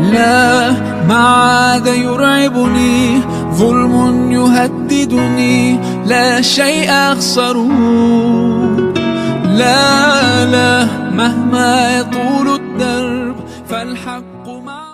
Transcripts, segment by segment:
لا ما عاد يرعبني ظلم يهددني لا شيء أخسره لا لا مهما يطول الدرب فالحق معه.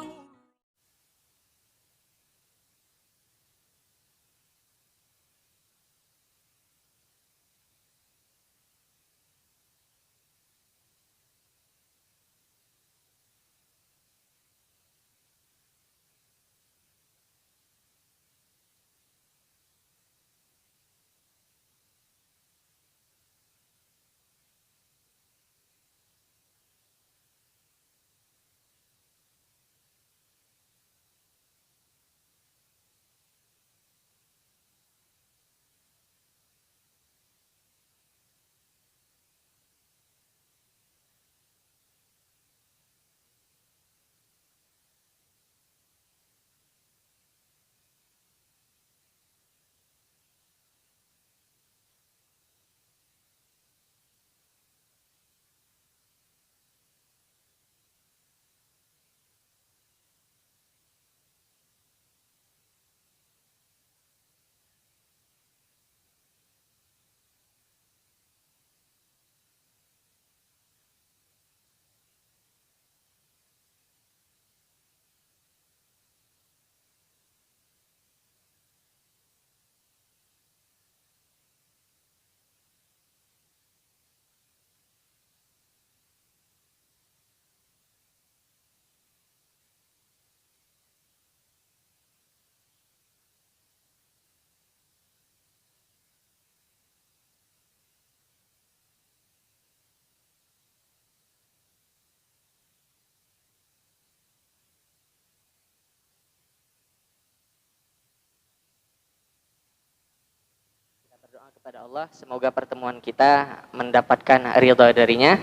Berdoa kepada Allah, semoga pertemuan kita mendapatkan ridha darinya,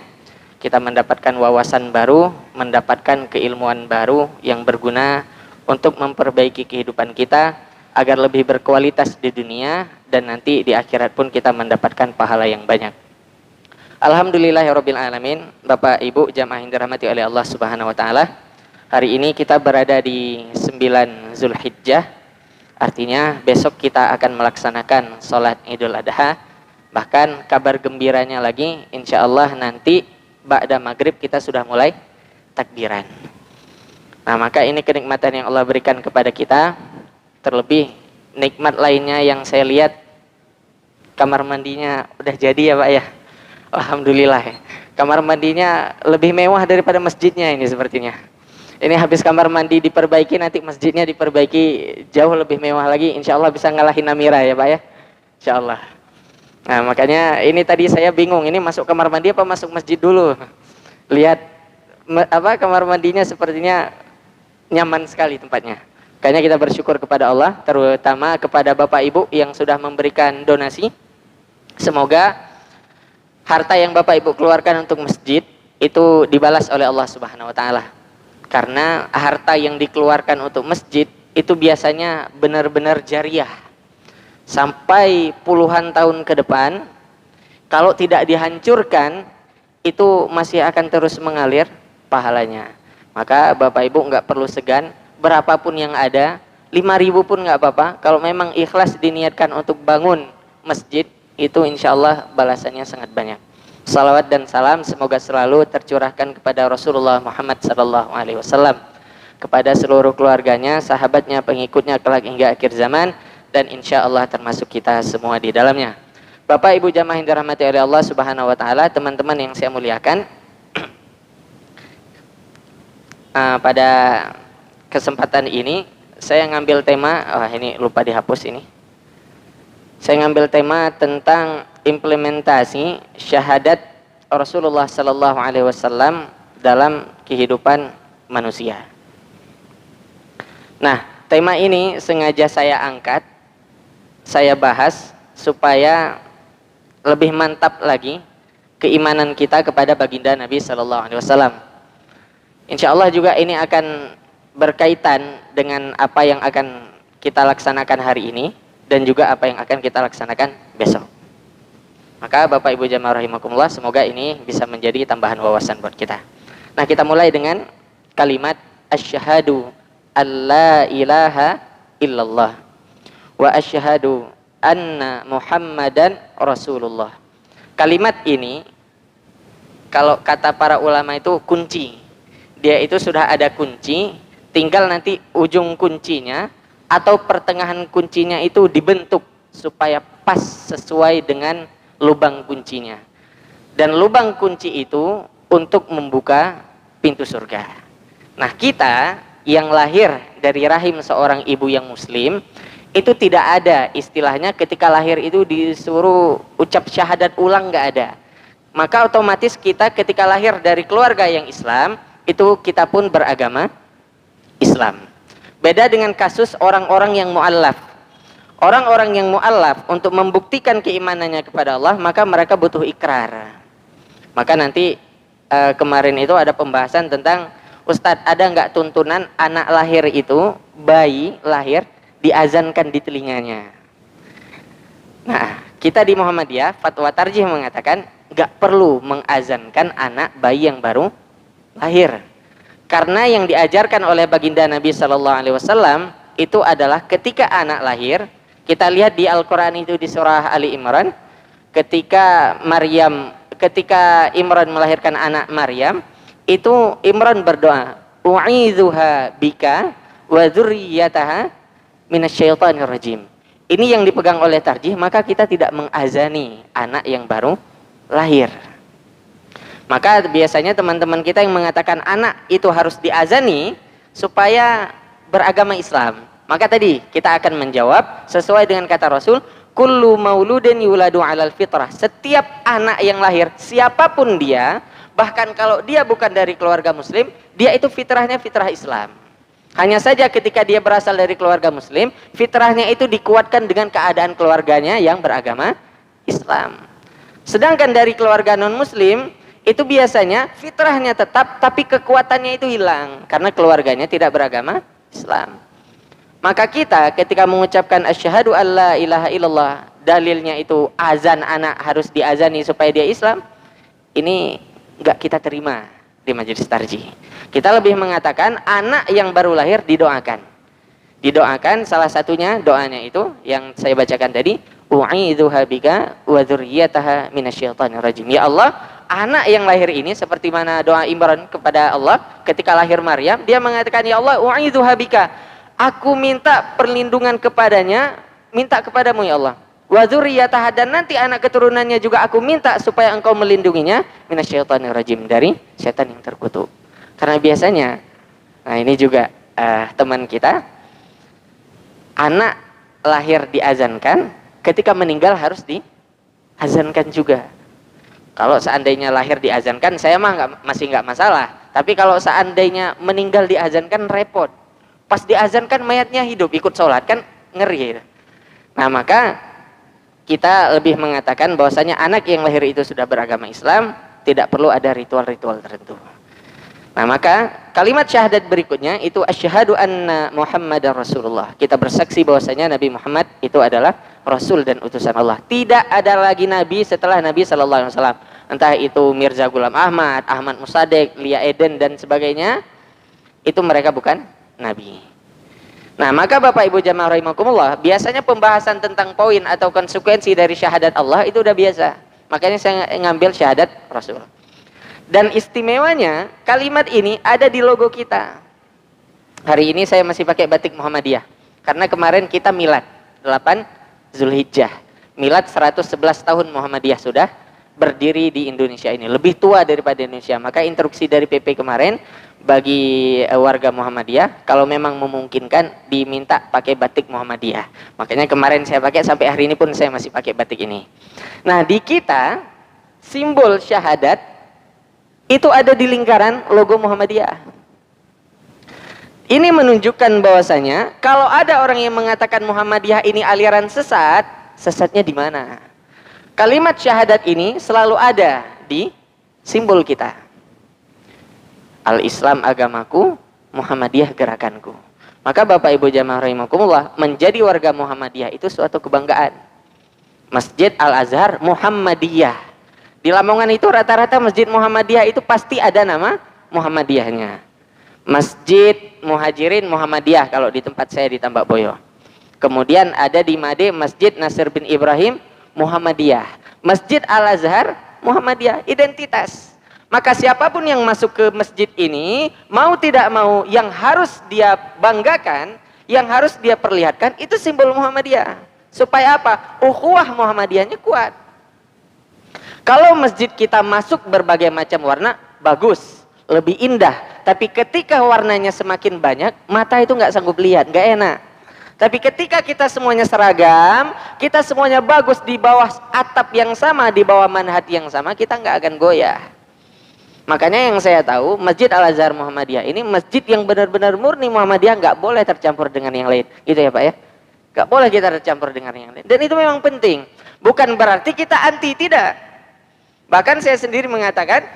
kita mendapatkan wawasan baru, mendapatkan keilmuan baru yang berguna untuk memperbaiki kehidupan kita agar lebih berkualitas di dunia dan nanti di akhirat pun kita mendapatkan pahala yang banyak. Alhamdulillahirabbil alamin. Bapak Ibu jamaah yang dirahmati oleh Allah Subhanahu wa taala. Hari ini kita berada di 9 Zulhijjah. Artinya besok kita akan melaksanakan sholat Idul Adha. Bahkan kabar gembiranya lagi, insya Allah nanti ba'da maghrib kita sudah mulai takbiran. Nah maka ini kenikmatan yang Allah berikan kepada kita. Terlebih nikmat lainnya yang saya lihat, kamar mandinya udah jadi ya Pak ya. Alhamdulillah ya. Kamar mandinya lebih mewah daripada masjidnya ini sepertinya. Ini habis kamar mandi diperbaiki, nanti masjidnya diperbaiki jauh lebih mewah lagi. Insya Allah bisa ngalahin Namira ya Pak ya. Insya Allah. Nah makanya ini tadi saya bingung, ini masuk kamar mandi apa masuk masjid dulu. Lihat kamar mandinya sepertinya nyaman sekali tempatnya. Kayaknya kita bersyukur kepada Allah, terutama kepada Bapak Ibu yang sudah memberikan donasi. Semoga harta yang Bapak Ibu keluarkan untuk masjid itu dibalas oleh Allah Subhanahu wa taala. Karena harta yang dikeluarkan untuk masjid itu biasanya benar-benar jariah. Sampai puluhan tahun ke depan, kalau tidak dihancurkan, itu masih akan terus mengalir pahalanya. Maka Bapak Ibu nggak perlu segan, berapapun yang ada, 5.000 pun nggak apa-apa. Kalau memang ikhlas diniatkan untuk bangun masjid, itu insya Allah balasannya sangat banyak. Salawat dan salam semoga selalu tercurahkan kepada Rasulullah Muhammad SAW, kepada seluruh keluarganya, sahabatnya, pengikutnya kelak hingga akhir zaman, dan insya Allah termasuk kita semua di dalamnya. Bapak Ibu jamaah yang dirahmati oleh Allah Subhanahu wa taala, teman-teman yang saya muliakan, pada kesempatan ini saya ngambil tema, ini lupa dihapus ini. Saya ngambil tema tentang implementasi syahadat Rasulullah Sallallahu Alaihi Wasallam dalam kehidupan manusia. Nah, tema ini sengaja saya angkat, saya bahas supaya lebih mantap lagi keimanan kita kepada baginda Nabi Sallallahu Alaihi Wasallam. Insya Allah juga ini akan berkaitan dengan apa yang akan kita laksanakan hari ini dan juga apa yang akan kita laksanakan besok. Maka Bapak Ibu jamaah rahimakumullah, semoga ini bisa menjadi tambahan wawasan buat kita. Nah, kita mulai dengan kalimat asyhadu alla ilaha illallah wa asyhadu anna Muhammadan Rasulullah. Kalimat ini kalau kata para ulama itu kunci. Dia itu sudah ada kunci, tinggal nanti ujung kuncinya atau pertengahan kuncinya itu dibentuk supaya pas sesuai dengan lubang kuncinya. Dan lubang kunci itu untuk membuka pintu surga. Nah, kita yang lahir dari rahim seorang ibu yang muslim, itu tidak ada istilahnya ketika lahir itu disuruh ucap syahadat ulang, nggak ada. Maka otomatis kita ketika lahir dari keluarga yang Islam, itu kita pun beragama Islam. Beda dengan kasus orang-orang yang mu'allaf. Orang-orang yang mu'allaf untuk membuktikan keimanannya kepada Allah, maka mereka butuh ikrar. Maka nanti kemarin itu ada pembahasan tentang, Ustadz, ada nggak tuntunan anak lahir itu, bayi lahir diazankan di telinganya. Nah, kita di Muhammadiyah fatwa tarjih mengatakan nggak perlu mengazankan anak bayi yang baru lahir, karena yang diajarkan oleh baginda Nabi Shallallahu Alaihi Wasallam itu adalah ketika anak lahir, kita lihat di Al-Quran itu di surah Ali Imran, ketika Imran melahirkan anak Maryam, itu Imran berdoa, u'idzuha bika wa dzurriyyataha minasyaitonir rajim. Ini yang dipegang oleh tarjih, maka kita tidak mengazani anak yang baru lahir. Maka biasanya teman-teman kita yang mengatakan anak itu harus diazani supaya beragama Islam. Maka tadi kita akan menjawab sesuai dengan kata Rasul, kullu mauludin yuladu alal fitrah. Setiap anak yang lahir, siapapun dia, bahkan kalau dia bukan dari keluarga muslim, dia itu fitrahnya fitrah Islam. Hanya saja ketika dia berasal dari keluarga muslim, fitrahnya itu dikuatkan dengan keadaan keluarganya yang beragama Islam. Sedangkan dari keluarga non muslim, itu biasanya fitrahnya tetap, tapi kekuatannya itu hilang karena keluarganya tidak beragama Islam. Maka kita ketika mengucapkan asyhadu alla ilaha illallah, dalilnya itu azan anak harus diazani supaya dia Islam, ini enggak kita terima di majelis tarjih. Kita lebih mengatakan anak yang baru lahir didoakan. Didoakan, salah satunya doanya itu yang saya bacakan tadi, u'idzuha bika wa dzurriyyataha minasyaitonir rajim. Ya Allah, anak yang lahir ini seperti mana doa Imran kepada Allah ketika lahir Maryam, dia mengatakan, ya Allah, u'idzuha bika, aku minta perlindungan kepadanya, minta kepadamu ya Allah. Wa dzurriyyataha, dan nanti anak keturunannya juga aku minta supaya engkau melindunginya minasyaitonir rajim, dari setan yang terkutuk. Karena biasanya, nah ini juga teman kita, anak lahir diazankan, ketika meninggal harus diazankan juga. Kalau seandainya lahir diazankan, saya mah masih nggak masalah. Tapi kalau seandainya meninggal diazankan, repot. Pas diazankan mayatnya hidup, ikut sholat, kan ngeri. Nah, maka kita lebih mengatakan bahwasanya anak yang lahir itu sudah beragama Islam, tidak perlu ada ritual-ritual tertentu. Nah, maka kalimat syahadat berikutnya itu asyhadu anna Muhammadar Rasulullah. Kita bersaksi bahwasanya Nabi Muhammad itu adalah Rasul dan utusan Allah. Tidak ada lagi Nabi setelah Nabi Sallallahu Alaihi Wasallam. Entah itu Mirza Ghulam Ahmad, Ahmad Musaddiq, Lia Eden dan sebagainya, itu mereka bukan Nabi. Nah, maka Bapak Ibu jamaah rahimakumullah, biasanya pembahasan tentang poin atau konsekuensi dari syahadat Allah itu udah biasa. Makanya saya ngambil syahadat Rasul. Dan istimewanya kalimat ini ada di logo kita. Hari ini saya masih pakai batik Muhammadiyah karena kemarin kita milad 8 Zulhijjah. Milad 111 tahun Muhammadiyah sudah berdiri di Indonesia ini, lebih tua daripada Indonesia. Maka instruksi dari PP kemarin bagi warga Muhammadiyah, kalau memang memungkinkan diminta pakai batik Muhammadiyah. Makanya kemarin saya pakai, sampai hari ini pun saya masih pakai batik ini. Nah, di kita simbol syahadat itu ada di lingkaran logo Muhammadiyah. Ini menunjukkan bahwasanya kalau ada orang yang mengatakan Muhammadiyah ini aliran sesat, sesatnya di mana? Kalimat syahadat ini selalu ada di simbol kita. Al-Islam agamaku, Muhammadiyah gerakanku. Maka Bapak Ibu jamaah rahimakumullah, menjadi warga Muhammadiyah itu suatu kebanggaan. Masjid Al-Azhar Muhammadiyah. Di Lamongan itu rata-rata Masjid Muhammadiyah itu pasti ada nama Muhammadiyahnya. Masjid Muhajirin Muhammadiyah kalau di tempat saya di Tambak Boyo. Kemudian ada di Made Masjid Nasir bin Ibrahim Muhammadiyah. Masjid Al-Azhar Muhammadiyah, identitas. Maka siapapun yang masuk ke masjid ini, mau tidak mau, yang harus dia banggakan, yang harus dia perlihatkan, itu simbol Muhammadiyah. Supaya apa? Ukhuwah Muhammadiyahnya kuat. Kalau masjid kita masuk berbagai macam warna, bagus, lebih indah. Tapi ketika warnanya semakin banyak, mata itu nggak sanggup lihat, nggak enak. Tapi ketika kita semuanya seragam, kita semuanya bagus di bawah atap yang sama, di bawah manhaj yang sama, kita nggak akan goyah. Makanya yang saya tahu, Masjid Al-Azhar Muhammadiyah ini masjid yang benar-benar murni Muhammadiyah, nggak boleh tercampur dengan yang lain. Gitu ya Pak ya? Nggak boleh kita tercampur dengan yang lain. Dan itu memang penting. Bukan berarti kita anti, tidak. Bahkan saya sendiri mengatakan,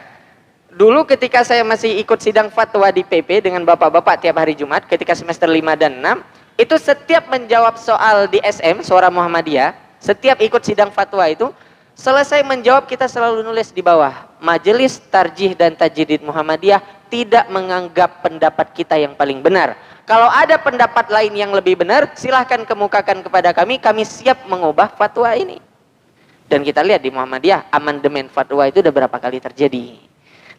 dulu ketika saya masih ikut sidang fatwa di PP dengan bapak-bapak tiap hari Jumat, ketika semester 5 dan 6, itu setiap menjawab soal di SM, Suara Muhammadiyah, setiap ikut sidang fatwa itu, selesai menjawab kita selalu nulis di bawah, Majelis Tarjih dan Tajdid Muhammadiyah tidak menganggap pendapat kita yang paling benar. Kalau ada pendapat lain yang lebih benar, silahkan kemukakan kepada kami siap mengubah fatwa ini. Dan kita lihat di Muhammadiyah, amandemen fatwa itu udah berapa kali terjadi.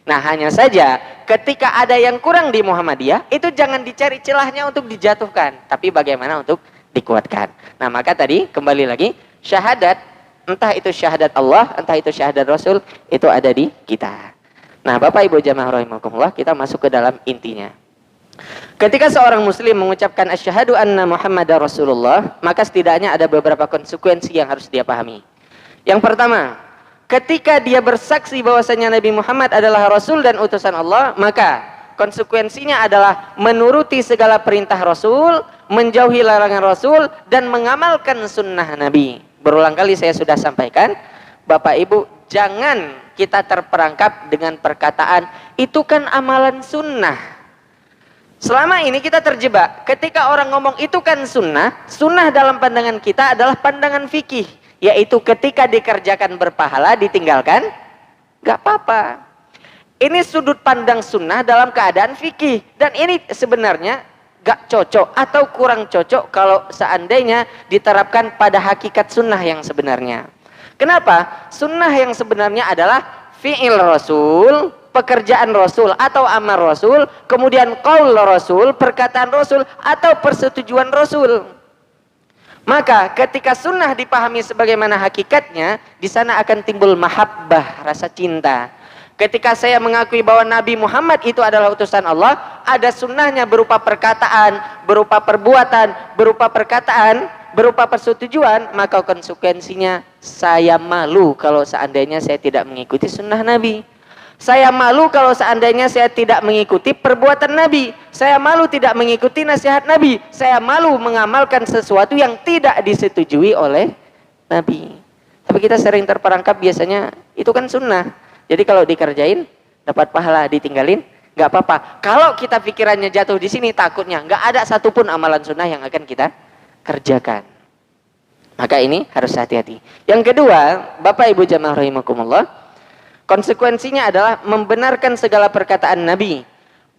Nah hanya saja ketika ada yang kurang di Muhammadiyah, itu jangan dicari celahnya untuk dijatuhkan, tapi bagaimana untuk dikuatkan. Nah maka tadi kembali lagi, syahadat, entah itu syahadat Allah, entah itu syahadat Rasul, itu ada di kita. Nah Bapak Ibu jamaah rahimakumullah, kita masuk ke dalam intinya. Ketika seorang muslim mengucapkan asyhadu anna Muhammadar Rasulullah, maka setidaknya ada beberapa konsekuensi yang harus dia pahami. Yang pertama, ketika dia bersaksi bahwasanya Nabi Muhammad adalah Rasul dan utusan Allah, maka konsekuensinya adalah menuruti segala perintah Rasul, menjauhi larangan Rasul, dan mengamalkan sunnah Nabi. Berulang kali saya sudah sampaikan, Bapak Ibu, jangan kita terperangkap dengan perkataan, itu kan amalan sunnah. Selama ini kita terjebak, ketika orang ngomong itu kan sunnah, sunnah dalam pandangan kita adalah pandangan fikih. Yaitu ketika dikerjakan berpahala, ditinggalkan gak apa-apa. Ini sudut pandang sunnah dalam keadaan fikih. Dan ini sebenarnya gak cocok atau kurang cocok kalau seandainya diterapkan pada hakikat sunnah yang sebenarnya. Kenapa? Sunnah yang sebenarnya adalah fi'il Rasul, pekerjaan Rasul atau amal Rasul, kemudian qaul Rasul, perkataan Rasul atau persetujuan Rasul. Maka ketika sunnah dipahami sebagaimana hakikatnya, di sana akan timbul mahabbah, rasa cinta. Ketika saya mengakui bahwa Nabi Muhammad itu adalah utusan Allah, ada sunnahnya berupa perkataan, berupa perbuatan, berupa persetujuan, maka konsekuensinya saya malu kalau seandainya saya tidak mengikuti sunnah Nabi. Saya malu kalau seandainya saya tidak mengikuti perbuatan Nabi. Saya malu tidak mengikuti nasihat Nabi. Saya malu mengamalkan sesuatu yang tidak disetujui oleh Nabi. Tapi kita sering terperangkap biasanya, itu kan sunnah. Jadi kalau dikerjain, dapat pahala, ditinggalin, nggak apa-apa. Kalau kita pikirannya jatuh di sini, takutnya nggak ada satupun amalan sunnah yang akan kita kerjakan. Maka ini harus hati-hati. Yang kedua, Bapak Ibu jamaah rahimakumullah, konsekuensinya adalah membenarkan segala perkataan Nabi,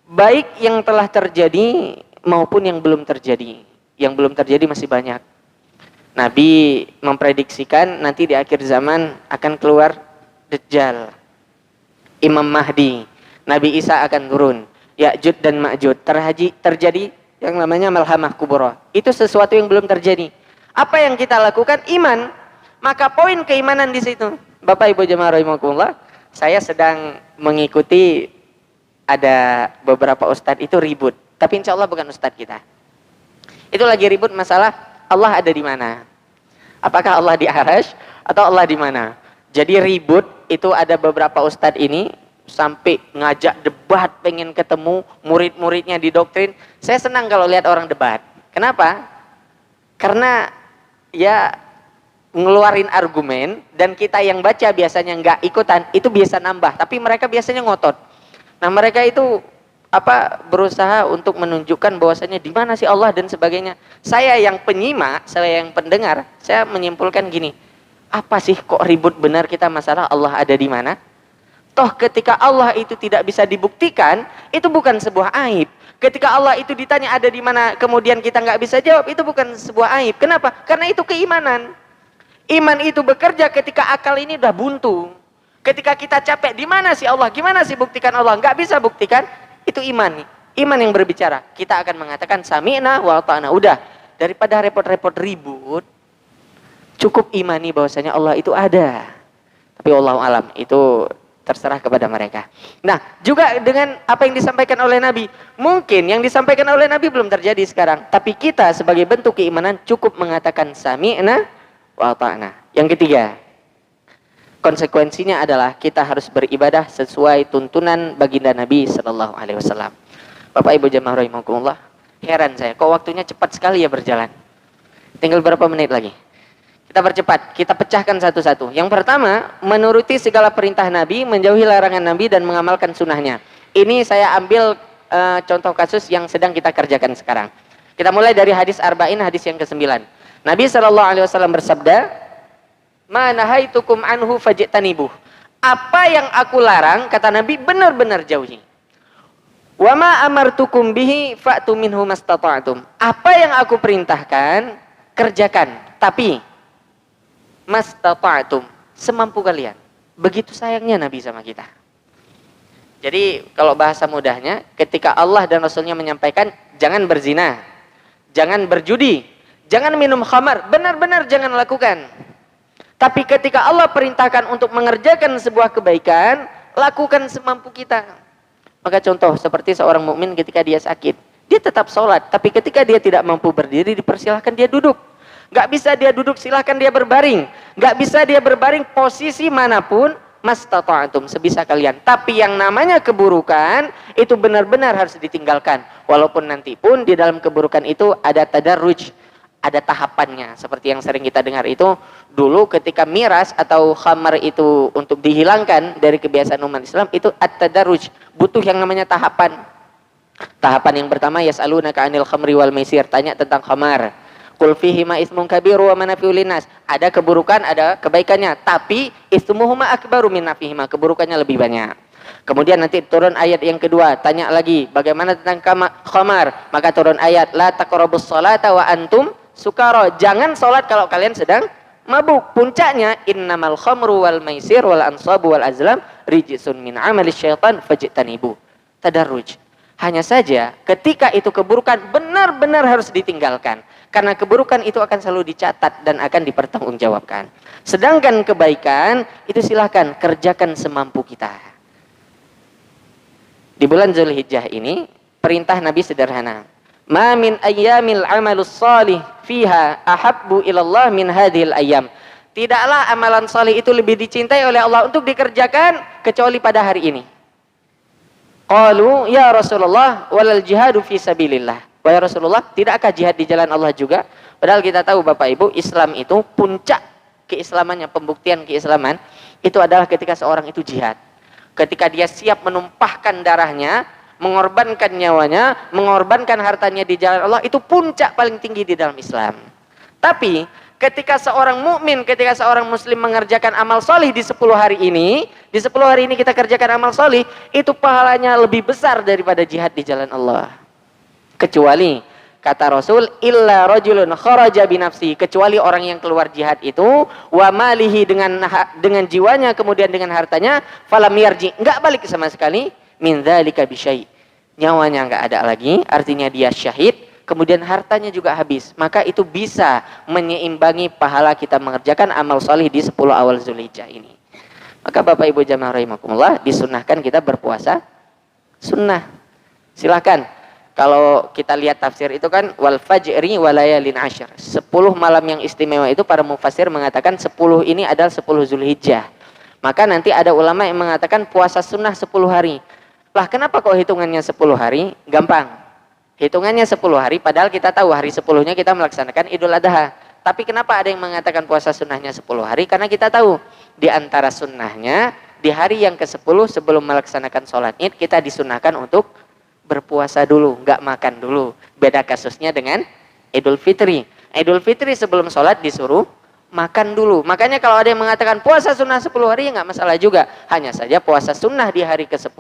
baik yang telah terjadi maupun yang belum terjadi. Yang belum terjadi masih banyak. Nabi memprediksikan nanti di akhir zaman akan keluar Dajjal, Imam Mahdi, Nabi Isa akan turun, Ya'jud dan Ma'jud, terjadi yang namanya Malhamah Kubra. Itu sesuatu yang belum terjadi. Apa yang kita lakukan? Iman. Maka poin keimanan di situ. Bapak Ibu jemaah rahimakumullah, saya sedang mengikuti ada beberapa ustadz itu ribut, tapi insya Allah bukan ustadz kita. Itu lagi ribut masalah Allah ada di mana? Apakah Allah di Arasy atau Allah di mana? Jadi ribut itu ada beberapa ustadz ini sampai ngajak debat, pengen ketemu murid-muridnya di doktrin. Saya senang kalau lihat orang debat. Kenapa? Karena ya ngeluarin argumen, dan kita yang baca biasanya nggak ikutan, itu biasa nambah, tapi mereka biasanya ngotot. Nah mereka itu berusaha untuk menunjukkan bahwasanya di mana sih Allah dan sebagainya. Saya yang penyimak, saya yang pendengar, saya menyimpulkan gini, apa sih kok ribut benar kita masalah Allah ada di mana? Toh ketika Allah itu tidak bisa dibuktikan, itu bukan sebuah aib. Ketika Allah itu ditanya ada di mana, kemudian kita nggak bisa jawab, itu bukan sebuah aib. Kenapa? Karena itu keimanan. Iman itu bekerja ketika akal ini udah buntu. Ketika kita capek, di mana sih Allah? Gimana sih buktikan Allah? Nggak bisa buktikan, itu iman. Iman yang berbicara. Kita akan mengatakan sami'na wa ata'na. Udah, daripada repot-repot ribut, cukup imani bahwasanya Allah itu ada. Tapi wallahu alam, itu terserah kepada mereka. Nah, juga dengan apa yang disampaikan oleh Nabi. Mungkin yang disampaikan oleh Nabi belum terjadi sekarang. Tapi kita sebagai bentuk keimanan cukup mengatakan sami'na wa ata'na. Yang ketiga, konsekuensinya adalah kita harus beribadah sesuai tuntunan baginda Nabi Sallallahu Alaihi Wasallam. Bapak Ibu jamaah rahimakumullah, heran saya, kok waktunya cepat sekali ya berjalan. Tinggal berapa menit lagi? Kita percepat, kita pecahkan satu-satu. Yang pertama, menuruti segala perintah Nabi, menjauhi larangan Nabi dan mengamalkan sunnahnya. Ini saya ambil contoh kasus yang sedang kita kerjakan sekarang. Kita mulai dari hadis arba'in, hadis yang ke-9. Nabi SAW bersabda, "Ma nahaitukum anhu fajtanibuh." Apa yang aku larang, kata Nabi, benar-benar jauhi. "Wa ma amartukum bihi fa'tu minhu mastata'tum." Apa yang aku perintahkan, kerjakan. Tapi mastata'tum, semampu kalian. Begitu sayangnya Nabi sama kita. Jadi kalau bahasa mudahnya, ketika Allah dan Rasulnya menyampaikan jangan berzina, jangan berjudi, jangan minum khamar, benar-benar jangan lakukan. Tapi ketika Allah perintahkan untuk mengerjakan sebuah kebaikan, lakukan semampu kita. Maka contoh seperti seorang mukmin ketika dia sakit, dia tetap sholat, tapi ketika dia tidak mampu berdiri, dipersilahkan dia duduk. Gak bisa dia duduk, silahkan dia berbaring. Gak bisa dia berbaring posisi manapun, mastata'tum, sebisa kalian. Tapi yang namanya keburukan itu benar-benar harus ditinggalkan. Walaupun nanti pun di dalam keburukan itu ada tadarruj, ada tahapannya. Seperti yang sering kita dengar itu, dulu ketika miras atau khamar itu untuk dihilangkan dari kebiasaan umat Islam, itu at-tadarruj, butuh yang namanya tahapan. Tahapan yang pertama, yas'alunaka 'anil khamri wal maisir, tanya tentang khamar. Qul fihima ismun kabiru wa manafi'u linnas. Ada keburukan, ada kebaikannya, tapi ismuhuma akbaru min nafihima, keburukannya lebih banyak. Kemudian nanti turun ayat yang kedua, tanya lagi bagaimana tentang khamar, maka turun ayat la taqrabus sholata wa antum sukara. Jangan salat kalau kalian sedang mabuk. Puncaknya innamal khamru wal maisir wal ansabu wal azlam rijsun min amali syaitan fajtanibu. Tadarruj. Hanya saja ketika itu keburukan benar-benar harus ditinggalkan. Karena keburukan itu akan selalu dicatat dan akan dipertanggungjawabkan. Sedangkan kebaikan itu silahkan kerjakan semampu kita. Di bulan Zulhijjah ini perintah Nabi sederhana. Ma min ayyamil amalus salih fiha ahabbu ilallah min hadhil ayyam. Tidaklah amalan salih itu lebih dicintai oleh Allah untuk dikerjakan kecuali pada hari ini. Qalu ya Rasulullah walal jihadu fi sabilillah. Wahai Rasulullah, tidakkah jihad di jalan Allah juga? Padahal kita tahu Bapak Ibu, Islam itu puncak keislamannya, pembuktian keislaman itu adalah ketika seorang itu jihad. Ketika dia siap menumpahkan darahnya, mengorbankan nyawanya, mengorbankan hartanya di jalan Allah, itu puncak paling tinggi di dalam Islam. Tapi ketika seorang mukmin, ketika seorang muslim mengerjakan amal solih di 10 hari ini, kita kerjakan amal solih, itu pahalanya lebih besar daripada jihad di jalan Allah. Kecuali kata Rasul illa rajulun kharaja binafsi, kecuali orang yang keluar jihad itu wa malihi, dengan jiwanya kemudian dengan hartanya, falam yarji, enggak balik sama sekali, min dzalika bisyai, nyawanya enggak ada lagi, artinya dia syahid, kemudian hartanya juga habis, maka itu bisa menyeimbangi pahala kita mengerjakan amal solih di 10 awal Zulhijjah ini. Maka Bapak Ibu jamaah rahimakumullah, disunnahkan kita berpuasa sunnah. Silakan. Kalau kita lihat tafsir itu kan wal fajri walayalin asyr. 10 malam yang istimewa itu para mufassir mengatakan 10 ini adalah 10 Zulhijjah. Maka nanti ada ulama yang mengatakan puasa sunnah 10 hari. Lah kenapa kok hitungannya 10 hari? Gampang. Hitungannya 10 hari padahal kita tahu hari 10-nya kita melaksanakan Idul Adha. Tapi kenapa ada yang mengatakan puasa sunnahnya 10 hari? Karena kita tahu di antara sunnahnya di hari yang ke-10 sebelum melaksanakan sholat Id kita disunnahkan untuk berpuasa dulu, nggak makan dulu. Beda kasusnya dengan Idul Fitri. Idul Fitri sebelum sholat disuruh makan dulu. Makanya kalau ada yang mengatakan puasa sunnah 10 hari, ya nggak masalah juga. Hanya saja puasa sunnah di hari ke-10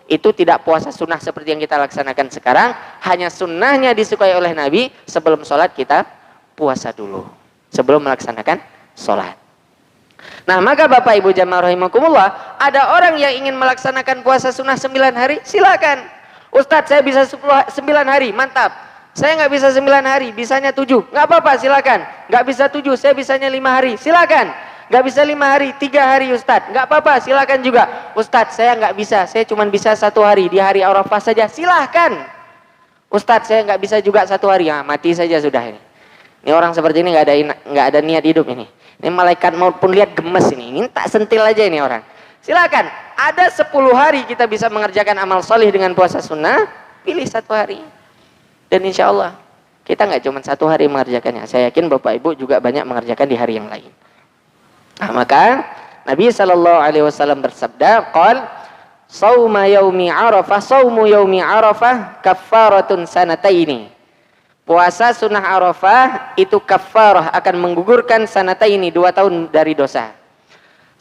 itu tidak puasa sunnah seperti yang kita laksanakan sekarang. Hanya sunnahnya disukai oleh Nabi, sebelum sholat kita puasa dulu, sebelum melaksanakan sholat. Nah, maka Bapak Ibu jamaah rahimakumullah, ada orang yang ingin melaksanakan puasa sunnah 9 hari, silakan. Ustadz, saya bisa 9 hari, mantap. Saya nggak bisa 9 hari, bisanya 7, nggak apa-apa, silakan. Nggak bisa 7, saya bisanya 5 hari, silakan. Nggak bisa 5 hari, 3 hari Ustadz, nggak apa-apa, silakan juga. Ustadz, saya nggak bisa, saya cuma bisa 1 hari, di hari Arafah saja, silahkan. Ustadz, saya nggak bisa juga 1 hari, ya mati saja sudah ini. Ini orang seperti ini nggak ada niat hidup ini. Ini malaikat maupun lihat gemes ini tak sentil aja ini orang. Silakan, ada 10 hari kita bisa mengerjakan amal solih dengan puasa sunnah, pilih 1 hari. Dan insya Allah kita nggak cuma 1 hari mengerjakannya. Saya yakin Bapak Ibu juga banyak mengerjakan di hari yang lain. Nah, maka Nabi SAW bersabda, qal sauma yaumi arafah, saumu yaumi arafah kaffaratun sanataini. Puasa sunnah Arafah itu kafarah, akan menggugurkan sanataini, 2 tahun dari dosa.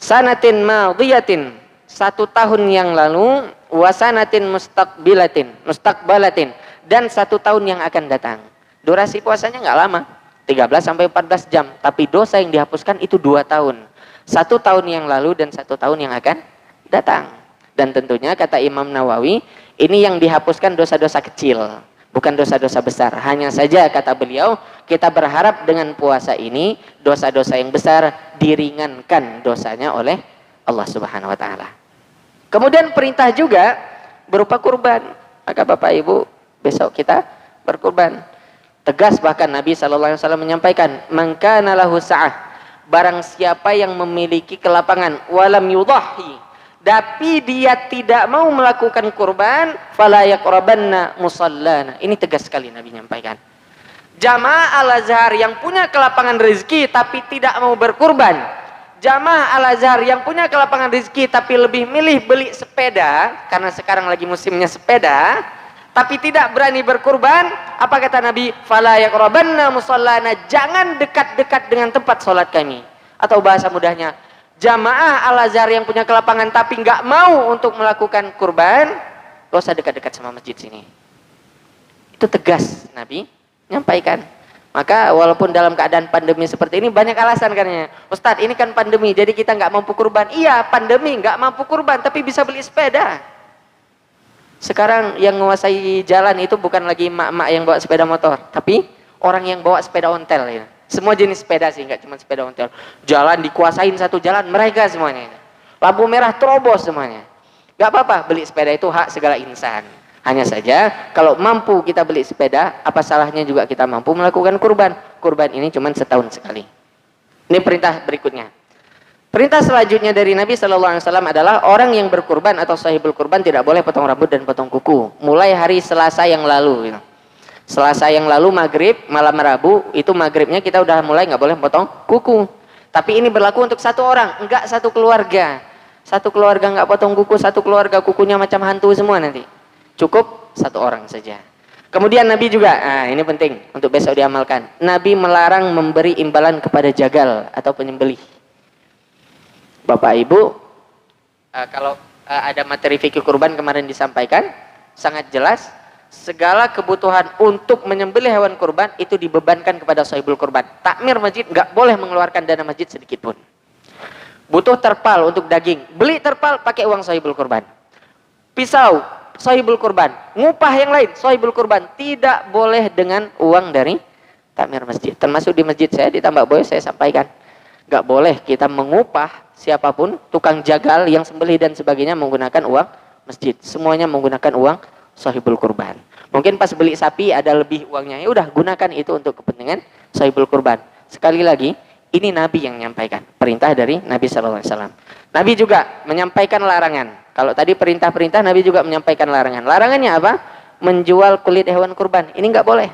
Sanatin madiyatin, 1 tahun yang lalu, wasanatin mustaqbalatin, dan 1 tahun yang akan datang. Durasi puasanya nggak lama, 13 sampai 14 jam, tapi dosa yang dihapuskan itu 2 tahun. 1 tahun yang lalu dan 1 tahun yang akan datang. Dan tentunya kata Imam Nawawi, ini yang dihapuskan dosa-dosa kecil, bukan dosa-dosa besar. Hanya saja kata beliau, kita berharap dengan puasa ini dosa-dosa yang besar diringankan dosanya oleh Allah Subhanahu wa taala. Kemudian perintah juga berupa kurban. Maka Bapak Ibu, besok kita berkurban. Tegas bahkan Nabi sallallahu alaihi wasallam menyampaikan, "Man kana lahu sa'ah", barang siapa yang memiliki kelapangan, walam yudhahi, tapi dia tidak mau melakukan kurban, fala yaqrabanna musallana. Ini tegas sekali Nabi menyampaikan. Jamaah Al-Azhar yang punya kelapangan rezeki tapi tidak mau berkurban, jamaah Al-Azhar yang punya kelapangan rezeki tapi lebih milih beli sepeda karena sekarang lagi musimnya sepeda, tapi tidak berani berkurban, apa kata Nabi? Fala yaqrabanna musallana, jangan dekat-dekat dengan tempat sholat kami. Atau bahasa mudahnya, jamaah Al-Azhar yang punya kelapangan tapi nggak mau untuk melakukan kurban, gak usah dekat-dekat sama masjid sini. Itu tegas Nabi nyampaikan. Maka walaupun dalam keadaan pandemi seperti ini banyak alasan katanya, Ustadz ini kan pandemi jadi kita nggak mampu kurban. Iya, pandemi nggak mampu kurban tapi bisa beli sepeda. Sekarang yang menguasai jalan itu bukan lagi emak-emak yang bawa sepeda motor, tapi orang yang bawa sepeda ontel ya. Semua jenis sepeda sih, nggak cuma sepeda ontel. Jalan dikuasain satu jalan, mereka semuanya. Lampu merah terobos semuanya. Nggak apa-apa, beli sepeda itu hak segala insan. Hanya saja kalau mampu kita beli sepeda, apa salahnya juga kita mampu melakukan kurban. Kurban ini cuma setahun sekali. Ini perintah berikutnya. Perintah selanjutnya dari Nabi SAW adalah orang yang berkurban atau sahibul kurban tidak boleh potong rambut dan potong kuku. Mulai hari Selasa yang lalu. Selasa yang lalu maghrib, malam Rabu, itu maghribnya kita udah mulai nggak boleh potong kuku. Tapi ini berlaku untuk 1 orang, enggak 1 keluarga. 1 keluarga nggak potong kuku, 1 keluarga kukunya macam hantu semua nanti. Cukup 1 orang saja. Kemudian Nabi juga, ini penting untuk besok diamalkan. Nabi melarang memberi imbalan kepada jagal atau penyembelih. Bapak Ibu, kalau ada materi fikih kurban kemarin disampaikan, sangat jelas, segala kebutuhan untuk menyembelih hewan kurban itu dibebankan kepada sahibul kurban. Takmir masjid nggak boleh mengeluarkan dana masjid sedikit pun. Butuh terpal untuk daging, beli terpal pakai uang sahibul kurban. Pisau, sahibul kurban. Ngupah yang lain, sahibul kurban. Tidak boleh dengan uang dari takmir masjid. Termasuk di masjid saya di Tambak Boy saya sampaikan, nggak boleh kita mengupah siapapun, tukang jagal yang sembelih dan sebagainya menggunakan uang masjid. Semuanya menggunakan uang sahibul kurban. Mungkin pas beli sapi ada lebih uangnya, ya udah gunakan itu untuk kepentingan sahibul kurban. Sekali lagi, ini Nabi yang menyampaikan, perintah dari Nabi SAW. Nabi juga menyampaikan larangan. Kalau tadi perintah-perintah, Nabi juga menyampaikan larangan. Larangannya apa? Menjual kulit hewan kurban. Ini nggak boleh.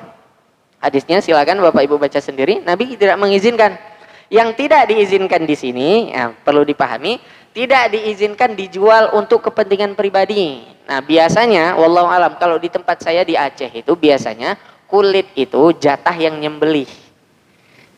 Hadisnya silakan Bapak Ibu baca sendiri. Nabi tidak mengizinkan. Yang tidak diizinkan di sini, perlu dipahami, tidak diizinkan dijual untuk kepentingan pribadi. Nah biasanya, wallahu alam, kalau di tempat saya di Aceh itu biasanya kulit itu jatah yang nyembelih.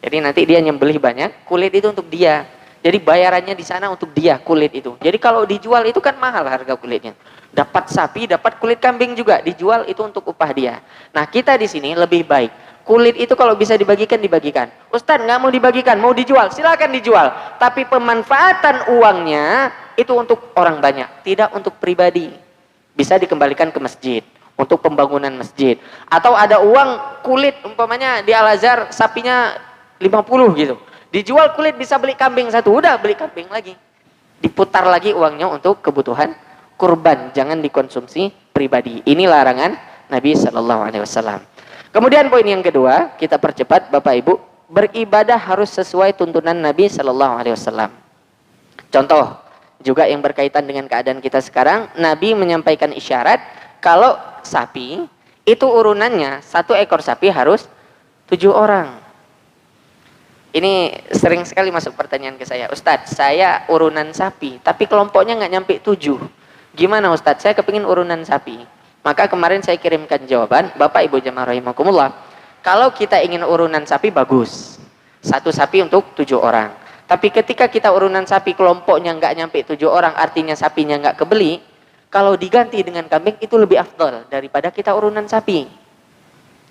Jadi nanti dia nyembelih banyak, kulit itu untuk dia. Jadi bayarannya di sana untuk dia kulit itu. Jadi kalau dijual itu kan mahal harga kulitnya. Dapat sapi, dapat kulit kambing juga, dijual itu untuk upah dia. Nah, kita di sini lebih baik. Kulit itu kalau bisa dibagikan, dibagikan. Ustadz, nggak mau dibagikan, mau dijual, silakan dijual. Tapi pemanfaatan uangnya itu untuk orang banyak, tidak untuk pribadi. Bisa dikembalikan ke masjid, untuk pembangunan masjid. Atau ada uang kulit, umpamanya di Al-Azhar sapinya 50 gitu. Dijual kulit bisa beli kambing satu, udah beli kambing lagi. Diputar lagi uangnya untuk kebutuhan kurban, jangan dikonsumsi pribadi. Ini larangan Nabi Shallallahu Alaihi Wasallam. Kemudian poin yang kedua, kita percepat Bapak Ibu, beribadah harus sesuai tuntunan Nabi Shallallahu Alaihi Wasallam. Contoh juga yang berkaitan dengan keadaan kita sekarang, Nabi menyampaikan isyarat kalau sapi itu urunannya, satu ekor sapi harus 7 orang. Ini sering sekali masuk pertanyaan ke saya, Ustadz, saya urunan sapi, tapi kelompoknya nggak nyampe 7. Gimana Ustadz? Saya kepingin urunan sapi. Maka kemarin saya kirimkan jawaban, Bapak Ibu jamaah rahimakumullah. Kalau kita ingin urunan sapi bagus, satu sapi untuk 7 orang. Tapi ketika kita urunan sapi kelompoknya nggak nyampe 7 orang, artinya sapinya nggak kebeli. Kalau diganti dengan kambing itu lebih afdal daripada kita urunan sapi.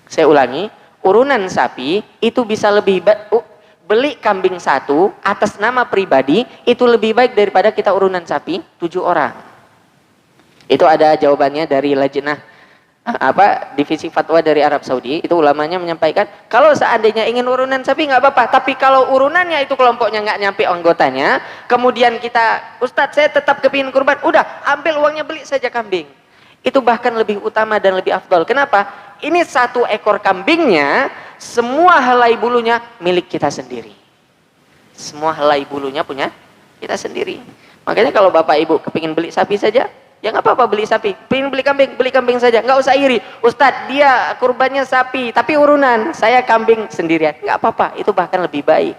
Saya ulangi, urunan sapi itu bisa lebih beli kambing satu atas nama pribadi itu lebih baik daripada kita urunan sapi 7 orang. Itu ada jawabannya dari Lajnah divisi fatwa dari Arab Saudi. Itu ulamanya menyampaikan kalau seandainya ingin urunan sapi nggak apa-apa, tapi kalau urunannya itu kelompoknya nggak nyampe anggotanya, kemudian kita, Ustadz saya tetap kepingin kurban, udah ambil uangnya beli saja kambing. Itu bahkan lebih utama dan lebih afdal. Kenapa? Ini satu ekor kambingnya, semua helai bulunya milik kita sendiri. Semua helai bulunya punya kita sendiri. Makanya kalau Bapak Ibu kepingin beli sapi saja, ya nggak apa-apa beli sapi. Pengen beli kambing saja. Nggak usah iri. Ustadz dia kurbannya sapi, tapi urunan. Saya kambing sendirian. Nggak apa-apa. Itu bahkan lebih baik.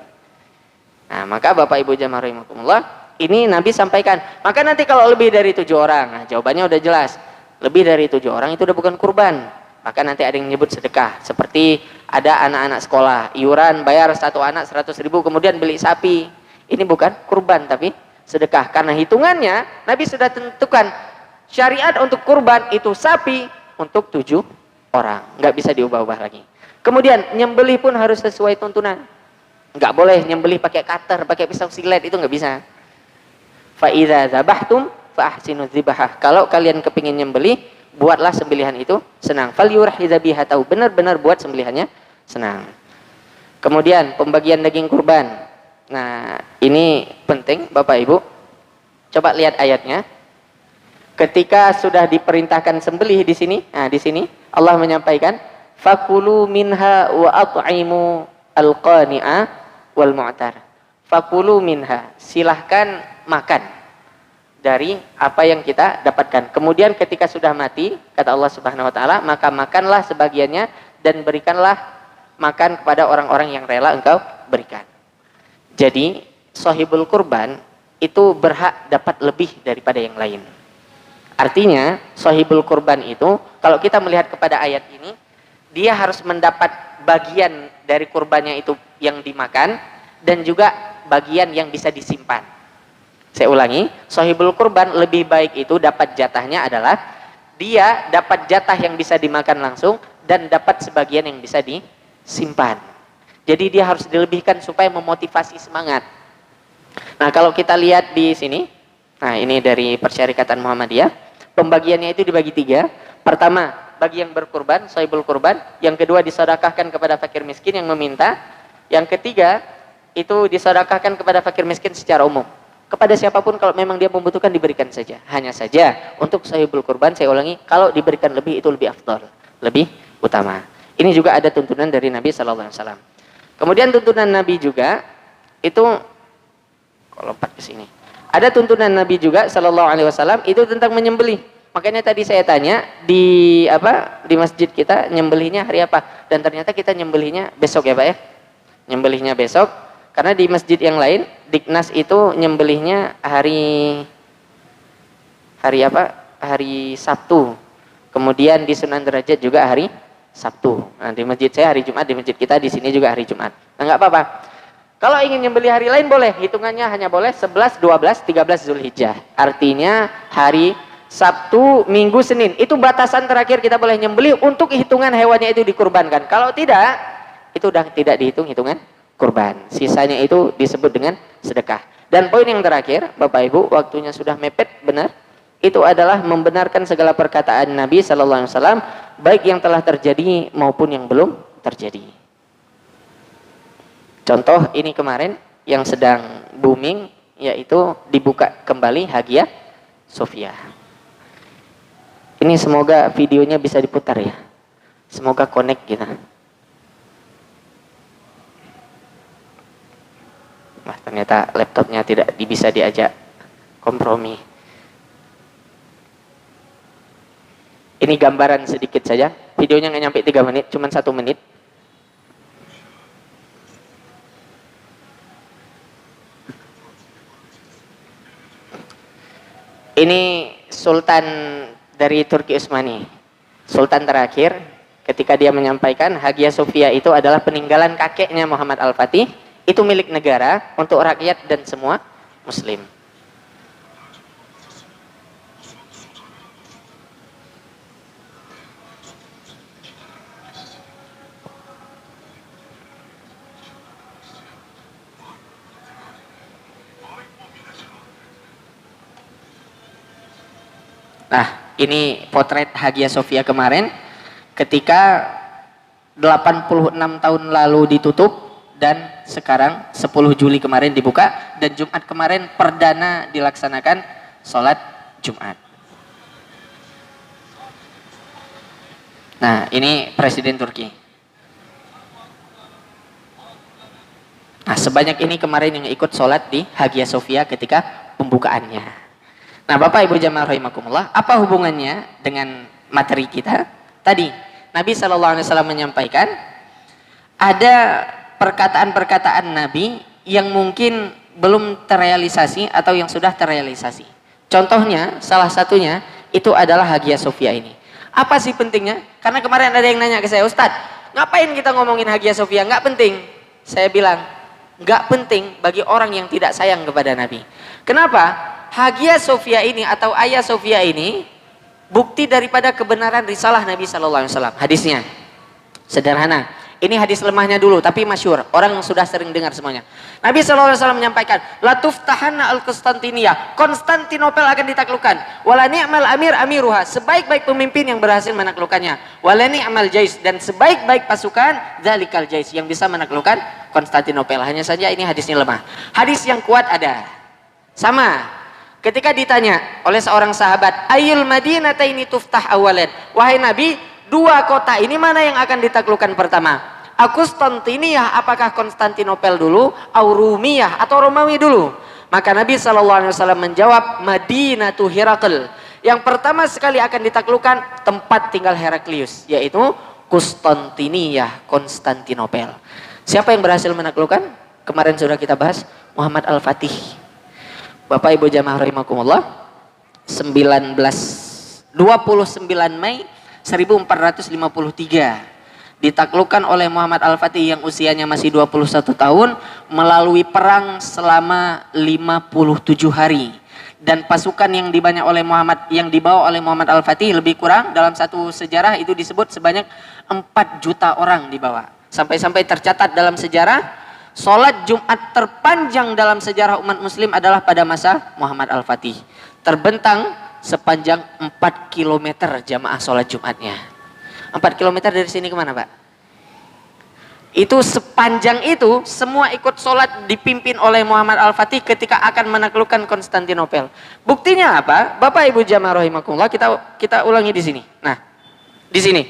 Nah, maka Bapak Ibu jamaah rahimakumullah, ini Nabi sampaikan. Maka nanti kalau lebih dari 7 orang, nah jawabannya udah jelas. Lebih dari 7 orang itu udah bukan kurban. Maka nanti ada yang menyebut sedekah. Seperti ada anak-anak sekolah, iuran bayar satu anak 100.000, kemudian beli sapi. Ini bukan kurban, tapi sedekah. Karena hitungannya Nabi sudah tentukan syariat untuk kurban itu sapi untuk 7 orang, nggak bisa diubah-ubah lagi. Kemudian nyembelih pun harus sesuai tuntunan, nggak boleh nyembelih pakai cutter, pakai pisau silet, itu nggak bisa. Fa idza dzabhtum fa ahsinu dzibhah. Kalau kalian kepingin nyembelih, buatlah sembelihan itu senang. Fal yurhiza biha, tahu benar-benar buat sembelihannya senang. Kemudian pembagian daging kurban. Nah, ini penting Bapak Ibu. Coba lihat ayatnya. Ketika sudah diperintahkan sembelih di sini, nah di sini Allah menyampaikan, fakulu minha wa at'imu al-qani'a wal mu'tar. Fakulu minha, silahkan makan dari apa yang kita dapatkan. Kemudian ketika sudah mati, kata Allah Subhanahu wa taala, maka makanlah sebagiannya dan berikanlah makan kepada orang-orang yang rela engkau berikan. Jadi sahibul kurban itu berhak dapat lebih daripada yang lain. Artinya sahibul kurban itu, kalau kita melihat kepada ayat ini, dia harus mendapat bagian dari kurbannya itu yang dimakan dan juga bagian yang bisa disimpan. Saya ulangi, sahibul kurban lebih baik itu dapat jatahnya adalah dia dapat jatah yang bisa dimakan langsung dan dapat sebagian yang bisa disimpan. Jadi dia harus dilebihkan supaya memotivasi semangat. Nah, kalau kita lihat di sini, nah ini dari Persyarikatan Muhammadiyah, pembagiannya itu dibagi 3. Pertama, bagi yang berkurban, sahibul kurban. Yang kedua, disedekahkan kepada fakir miskin yang meminta. Yang ketiga, itu disedekahkan kepada fakir miskin secara umum. Kepada siapapun kalau memang dia membutuhkan diberikan saja. Hanya saja untuk sahibul kurban, saya ulangi, kalau diberikan lebih itu lebih afdal, lebih utama. Ini juga ada tuntunan dari Nabi sallallahu alaihi wasallam. Kemudian tuntunan Nabi juga itu, kalau lompat ke sini, ada tuntunan Nabi juga sallallahu alaihi wasallam itu tentang menyembelih. Makanya tadi saya tanya di masjid kita nyembelihnya hari apa? Dan ternyata kita nyembelihnya besok ya Pak ya. Nyembelihnya besok karena di masjid yang lain Diknas itu nyembelihnya hari apa? Hari Sabtu. Kemudian di Sunan Derajat juga hari Sabtu. Nah, di masjid saya hari Jumat, di masjid kita di sini juga hari Jumat. Nah, nggak apa-apa. Kalau ingin nyembelih hari lain boleh, hitungannya hanya boleh 11, 12, 13 Zulhijjah. Artinya hari Sabtu, Minggu, Senin. Itu batasan terakhir kita boleh nyembelih untuk hitungan hewannya itu dikurbankan. Kalau tidak, itu udah tidak dihitung hitungan kurban. Sisanya itu disebut dengan sedekah. Dan poin yang terakhir, Bapak Ibu, waktunya sudah mepet, benar. Itu adalah membenarkan segala perkataan Nabi Sallallahu Alaihi Wasallam, baik yang telah terjadi maupun yang belum terjadi. Contoh ini kemarin yang sedang booming, yaitu dibuka kembali Hagia Sophia. Ini semoga videonya bisa diputar ya. Semoga connect kita. Nah, ternyata laptopnya tidak bisa diajak kompromi. Ini gambaran sedikit saja. Videonya nggak nyampe 3 menit, cuma 1 menit. Ini Sultan dari Turki Utsmani. Sultan terakhir, ketika dia menyampaikan Hagia Sophia itu adalah peninggalan kakeknya Muhammad Al-Fatih, itu milik negara untuk rakyat dan semua muslim. Nah, ini potret Hagia Sophia kemarin ketika 86 tahun lalu ditutup dan sekarang 10 Juli kemarin dibuka dan Jumat kemarin perdana dilaksanakan sholat Jumat. Nah, ini Presiden Turki. Nah, sebanyak ini kemarin yang ikut sholat di Hagia Sophia ketika pembukaannya. Nah, Bapak Ibu jamaah rahimakumullah, apa hubungannya dengan materi kita? Tadi Nabi SAW menyampaikan ada perkataan-perkataan Nabi yang mungkin belum terrealisasi atau yang sudah terrealisasi. Contohnya, salah satunya itu adalah Hagia Sophia ini. Apa sih pentingnya? Karena kemarin ada yang nanya ke saya, Ustadz, ngapain kita ngomongin Hagia Sophia? Nggak penting. Saya bilang, nggak penting bagi orang yang tidak sayang kepada Nabi. Kenapa? Hagia Sophia ini atau Hagia Sophia ini bukti daripada kebenaran risalah Nabi Sallallahu Alaihi Wasallam. Hadisnya sederhana. Ini hadis lemahnya dulu, tapi masyhur. Orang sudah sering dengar semuanya. Nabi Sallallahu Alaihi Wasallam menyampaikan, "Latuftahanna al-Konstantinia, Konstantinopel akan ditaklukkan. Wala ni'mal amir amiruha, sebaik-baik pemimpin yang berhasil menaklukkannya. Wala ni'mal jais, dan sebaik-baik pasukan dzalikal jais yang bisa menaklukkan Konstantinopel." Hanya saja ini hadisnya lemah. Hadis yang kuat ada. Sama. Ketika ditanya oleh seorang sahabat, "Ayyul madinataini tuftah awalan?" Wahai Nabi, dua kota ini mana yang akan ditaklukkan pertama? Konstantiniyah, apakah Konstantinopel dulu, Rumiyah atau Romawi dulu? Maka Nabi SAW menjawab, Madinatu Herakl. Yang pertama sekali akan ditaklukkan tempat tinggal Heraklius, yaitu Konstantiniyah, Konstantinopel. Siapa yang berhasil menaklukkan? Kemarin sudah kita bahas, Muhammad Al-Fatih. Bapak Ibu jamaah rahimakumullah, 29 Mei 1453 ditaklukkan oleh Muhammad Al-Fatih yang usianya masih 21 tahun melalui perang selama 57 hari. Dan pasukan yang dibawa oleh Muhammad Al-Fatih lebih kurang dalam satu sejarah itu disebut sebanyak 4 juta orang dibawa. Sampai-sampai tercatat dalam sejarah, sholat Jumat terpanjang dalam sejarah umat muslim adalah pada masa Muhammad Al-Fatih. Terbentang sepanjang 4 km jamaah sholat Jumatnya. 4 km dari sini kemana Pak? Itu sepanjang itu semua ikut sholat dipimpin oleh Muhammad Al-Fatih ketika akan menaklukkan Konstantinopel. Buktinya apa? Bapak Ibu jamaah rahimakumullah, kita ulangi di sini. Nah, di sini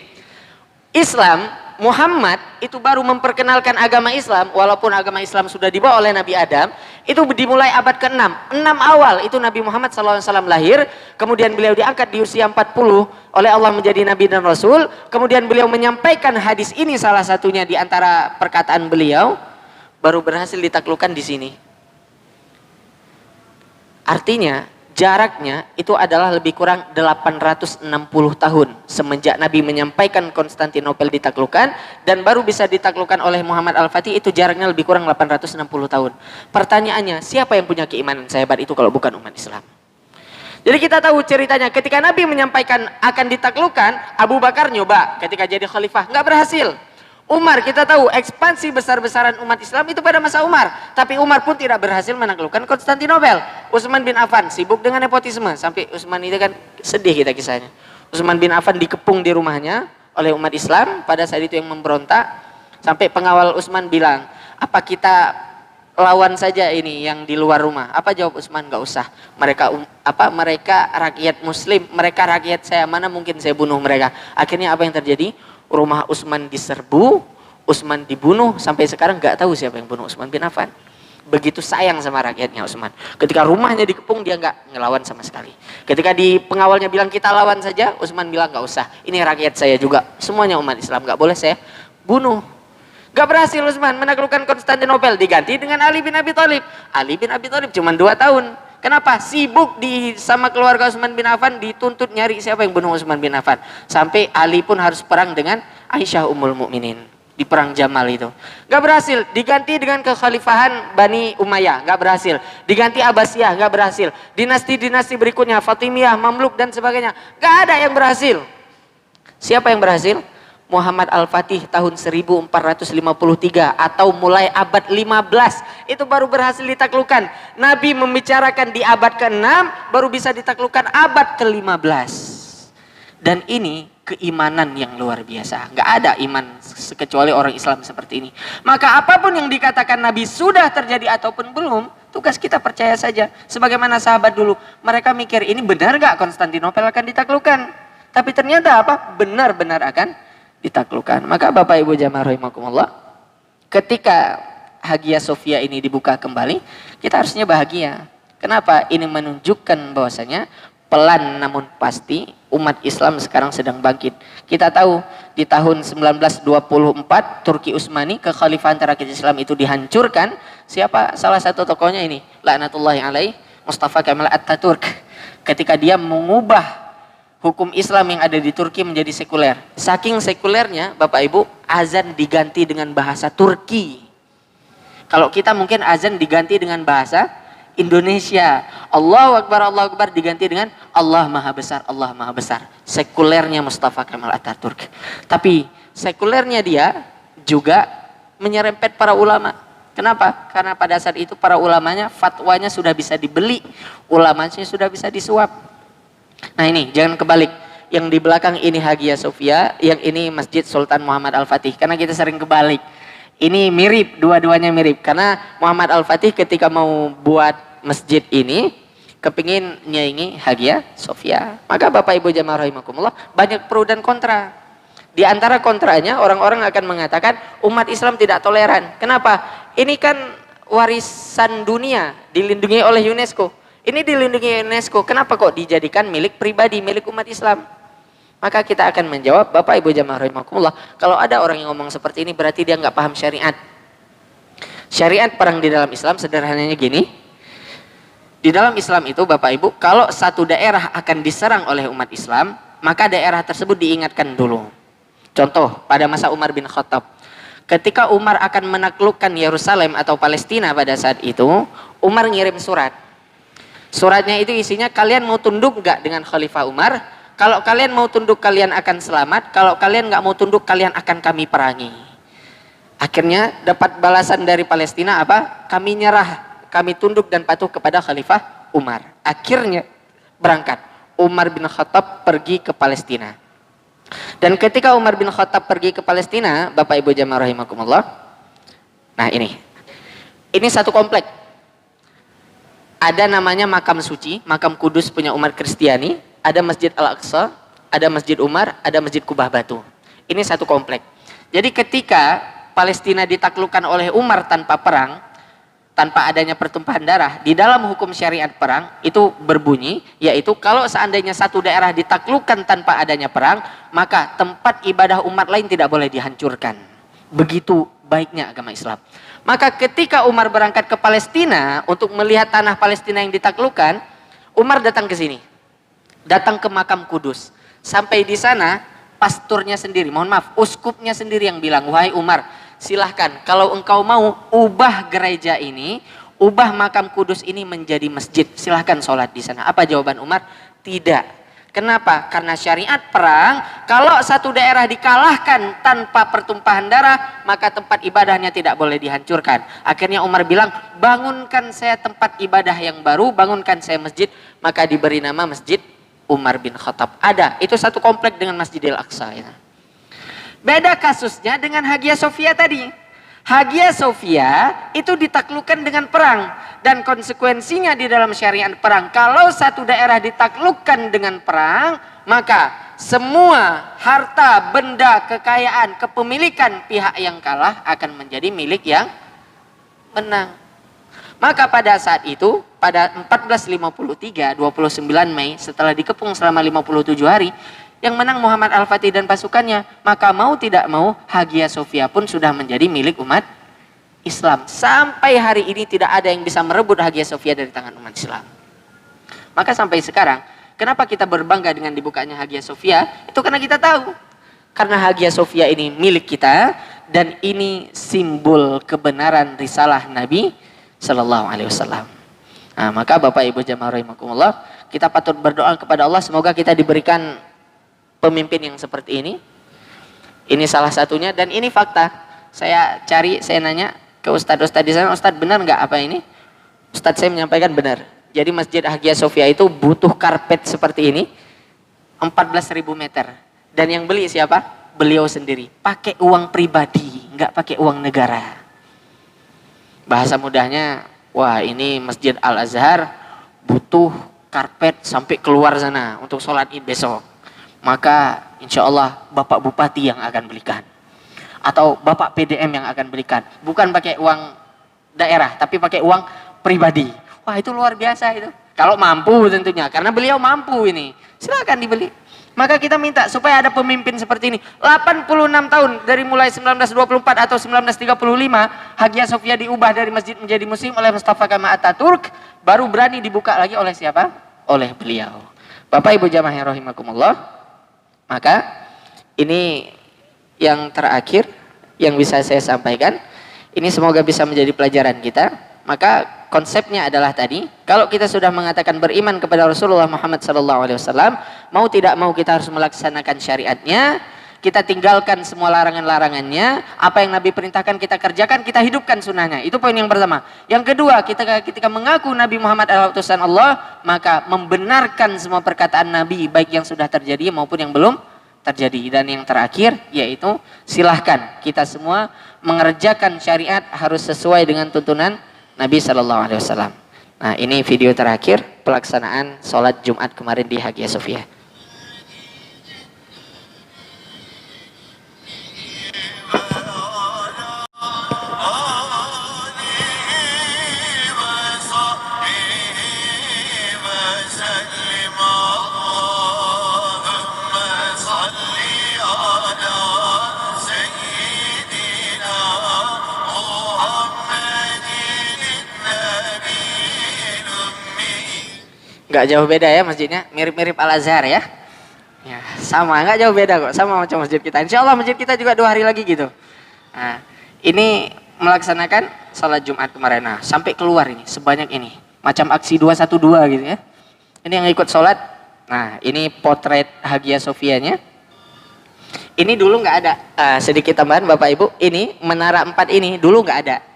Islam, Muhammad itu baru memperkenalkan agama Islam, walaupun agama Islam sudah dibawa oleh Nabi Adam, itu dimulai abad ke-6. 6 awal itu Nabi Muhammad SAW lahir, kemudian beliau diangkat di usia 40 oleh Allah menjadi Nabi dan Rasul, kemudian beliau menyampaikan hadis ini salah satunya di antara perkataan beliau, baru berhasil ditaklukkan di sini. Artinya, jaraknya itu adalah lebih kurang 860 tahun semenjak Nabi menyampaikan Konstantinopel ditaklukkan dan baru bisa ditaklukkan oleh Muhammad Al-Fatih, itu jaraknya lebih kurang 860 tahun. Pertanyaannya, siapa yang punya keimanan sehebat itu kalau bukan umat Islam? Jadi kita tahu ceritanya ketika Nabi menyampaikan akan ditaklukkan, Abu Bakar nyoba ketika jadi khalifah, nggak berhasil. Umar kita tahu ekspansi besar-besaran umat Islam itu pada masa Umar. Tapi Umar pun tidak berhasil menaklukkan Konstantinopel. Utsman bin Affan sibuk dengan nepotisme. Sampai Utsman itu kan sedih kita kisahnya. Utsman bin Affan dikepung di rumahnya oleh umat Islam pada saat itu yang memberontak. Sampai pengawal Utsman bilang, apa kita lawan saja ini yang di luar rumah? Apa jawab Utsman? Gak usah. Mereka rakyat Muslim, mereka rakyat saya, mana mungkin saya bunuh mereka. Akhirnya apa yang terjadi? Rumah Utsman diserbu, Utsman dibunuh, sampai sekarang nggak tahu siapa yang bunuh Utsman bin Affan. Begitu sayang sama rakyatnya Utsman. Ketika rumahnya dikepung dia nggak ngelawan sama sekali. Ketika di pengawalnya bilang kita lawan saja, Utsman bilang nggak usah. Ini rakyat saya juga, semuanya umat Islam, nggak boleh saya bunuh. Gak berhasil Utsman menaklukkan Konstantinopel, diganti dengan Ali bin Abi Thalib. Ali bin Abi Thalib cuma 2 tahun. Kenapa? Sibuk sama keluarga Utsman bin Affan, dituntut nyari siapa yang bunuh Utsman bin Affan. Sampai Ali pun harus perang dengan Aisyah Ummul Mukminin di perang Jamal itu. Gak berhasil. Diganti dengan kekhalifahan Bani Umayyah, gak berhasil. Diganti Abbasiyah, gak berhasil. Dinasti-dinasti berikutnya Fatimiyah, Mamluk dan sebagainya, gak ada yang berhasil. Siapa yang berhasil? Muhammad Al-Fatih tahun 1453 atau mulai abad 15 itu baru berhasil ditaklukkan. Nabi membicarakan di abad ke-6 baru bisa ditaklukkan abad ke-15. Dan ini keimanan yang luar biasa. Nggak ada iman kecuali orang Islam seperti ini. Maka apapun yang dikatakan Nabi sudah terjadi ataupun belum, tugas kita percaya saja. Sebagaimana sahabat dulu, mereka mikir ini benar nggak Konstantinopel akan ditaklukkan? Tapi ternyata apa? Benar-benar akan ditaklukkan. Maka Bapak Ibu jamaah rahimakumullah, ketika Hagia Sophia ini dibuka kembali, kita harusnya bahagia. Kenapa? Ini menunjukkan bahwasanya pelan namun pasti umat Islam sekarang sedang bangkit. Kita tahu di tahun 1924 Turki Utsmani, kekhalifahan terakhir Islam itu dihancurkan. Siapa salah satu tokohnya ini? Laknatullahi alaih, Mustafa Kemal Atatürk. Ketika dia mengubah hukum Islam yang ada di Turki menjadi sekuler. Saking sekulernya, Bapak Ibu, azan diganti dengan bahasa Turki. Kalau kita mungkin azan diganti dengan bahasa Indonesia. Allahu Akbar diganti dengan Allah Maha Besar, Allah Maha Besar. Sekulernya Mustafa Kemal Atatürk. Tapi sekulernya dia juga menyerempet para ulama. Kenapa? Karena pada saat itu para ulamanya fatwanya sudah bisa dibeli, ulamanya sudah bisa disuap. Nah ini, jangan kebalik. Yang di belakang ini Hagia Sophia, yang ini Masjid Sultan Muhammad Al-Fatih. Karena kita sering kebalik. Ini mirip, dua-duanya mirip. Karena Muhammad Al-Fatih ketika mau buat masjid ini, kepingin nyaingi Hagia Sophia. Maka Bapak Ibu jamaah rahimakumullah, banyak pro dan kontra. Di antara kontranya, orang-orang akan mengatakan umat Islam tidak toleran. Kenapa? Ini kan warisan dunia, dilindungi oleh UNESCO. Ini dilindungi UNESCO, kenapa kok dijadikan milik pribadi, milik umat Islam? Maka kita akan menjawab, Bapak Ibu jamaah rahimakumullah, kalau ada orang yang ngomong seperti ini berarti dia nggak paham syariat. Syariat perang di dalam Islam sederhananya gini. Di dalam Islam itu Bapak Ibu, kalau satu daerah akan diserang oleh umat Islam, maka daerah tersebut diingatkan dulu. Contoh, pada masa Umar bin Khattab. Ketika Umar akan menaklukkan Yerusalem atau Palestina pada saat itu, Umar ngirim surat. Suratnya itu isinya, kalian mau tunduk nggak dengan Khalifah Umar? Kalau kalian mau tunduk kalian akan selamat, kalau kalian nggak mau tunduk kalian akan kami perangi. Akhirnya dapat balasan dari Palestina apa? Kami nyerah, kami tunduk dan patuh kepada Khalifah Umar. Akhirnya berangkat Umar bin Khattab pergi ke Palestina. Dan ketika Umar bin Khattab pergi ke Palestina, Bapak Ibu jamaah rahimakumullah, nah ini satu komplek. Ada namanya makam suci, makam kudus punya umat Kristiani, ada Masjid Al-Aqsa, ada Masjid Umar, ada Masjid Kubah Batu. Ini satu komplek. Jadi ketika Palestina ditaklukkan oleh Umar tanpa perang, tanpa adanya pertumpahan darah, di dalam hukum syariat perang itu berbunyi, yaitu kalau seandainya satu daerah ditaklukkan tanpa adanya perang, maka tempat ibadah umat lain tidak boleh dihancurkan. Begitu baiknya agama Islam. Maka ketika Umar berangkat ke Palestina untuk melihat tanah Palestina yang ditaklukkan, Umar datang ke sini. Datang ke makam Kudus. Sampai di sana, pasturnya sendiri, mohon maaf, uskupnya sendiri yang bilang, wahai Umar, silahkan kalau engkau mau ubah gereja ini, ubah makam Kudus ini menjadi masjid, silahkan sholat di sana. Apa jawaban Umar? Tidak. Kenapa? Karena syariat perang, kalau satu daerah dikalahkan tanpa pertumpahan darah, maka tempat ibadahnya tidak boleh dihancurkan. Akhirnya Umar bilang, bangunkan saya tempat ibadah yang baru, bangunkan saya masjid. Maka diberi nama Masjid Umar bin Khattab. Ada, itu satu komplek dengan Masjidil Aqsa. Ya. Beda kasusnya dengan Hagia Sophia tadi. Hagia Sophia itu ditaklukkan dengan perang, dan konsekuensinya di dalam syariat perang, kalau satu daerah ditaklukkan dengan perang, maka semua harta, benda, kekayaan, kepemilikan pihak yang kalah akan menjadi milik yang menang. Maka pada saat itu, pada 1453, 29 Mei, setelah dikepung selama 57 hari, yang menang Muhammad Al-Fatih dan pasukannya. Maka mau tidak mau, Hagia Sophia pun sudah menjadi milik umat Islam. Sampai hari ini tidak ada yang bisa merebut Hagia Sophia dari tangan umat Islam. Maka sampai sekarang, kenapa kita berbangga dengan dibukanya Hagia Sophia? Itu karena kita tahu. Karena Hagia Sophia ini milik kita, dan ini simbol kebenaran risalah Nabi Sallallahu Alaihi Wasallam. Nah, maka Bapak Ibu jamaah rahimakumullah, kita patut berdoa kepada Allah semoga kita diberikan pemimpin yang seperti ini. Ini salah satunya, dan ini fakta. Saya cari, saya nanya ke ustadz-ustadz di sana, Ustadz benar nggak apa ini? Ustadz saya menyampaikan benar. Jadi Masjid Hagia Sophia itu butuh karpet seperti ini, 14.000 meter. Dan yang beli siapa? Beliau sendiri. Pakai uang pribadi, nggak pakai uang negara. Bahasa mudahnya, wah ini Masjid Al-Azhar butuh karpet sampai keluar sana untuk sholat id besok. Maka insya Allah Bapak Bupati yang akan belikan, atau Bapak PDM yang akan belikan. Bukan pakai uang daerah, tapi pakai uang pribadi. Wah itu luar biasa itu. Kalau mampu tentunya, karena beliau mampu ini. Silakan dibeli. Maka kita minta supaya ada pemimpin seperti ini. 86 tahun dari mulai 1924 atau 1935, Hagia Sophia diubah dari masjid menjadi museum oleh Mustafa Kemal Ataturk. Baru berani dibuka lagi oleh siapa? Oleh beliau. Bapak Ibu jamaah yang rahimakumullah. Maka ini yang terakhir yang bisa saya sampaikan. Ini semoga bisa menjadi pelajaran kita. Maka konsepnya adalah tadi, kalau kita sudah mengatakan beriman kepada Rasulullah Muhammad SAW, mau tidak mau kita harus melaksanakan syariatnya. Kita tinggalkan semua larangan-larangannya. Apa yang Nabi perintahkan kita kerjakan, kita hidupkan sunnahnya. Itu poin yang pertama. Yang kedua, ketika mengaku Nabi Muhammad adalah utusan Allah, maka membenarkan semua perkataan Nabi, baik yang sudah terjadi maupun yang belum terjadi. Dan yang terakhir, yaitu silahkan kita semua mengerjakan syariat harus sesuai dengan tuntunan Nabi SAW. Nah ini video terakhir pelaksanaan sholat Jumat kemarin di Hagia Sophia. Nggak jauh beda ya masjidnya, mirip-mirip Al-Azhar ya. Ya, sama, nggak jauh beda kok, sama macam masjid kita. Insya Allah masjid kita juga 2 hari lagi gitu. Nah, ini melaksanakan sholat Jumat kemarin. Nah, sampai keluar ini, sebanyak ini. Macam aksi 212 gitu ya. Ini yang ikut sholat. Nah, ini potret Hagia Sophianya. Ini dulu nggak ada. Sedikit tambahan Bapak Ibu, ini Menara 4 ini dulu nggak ada.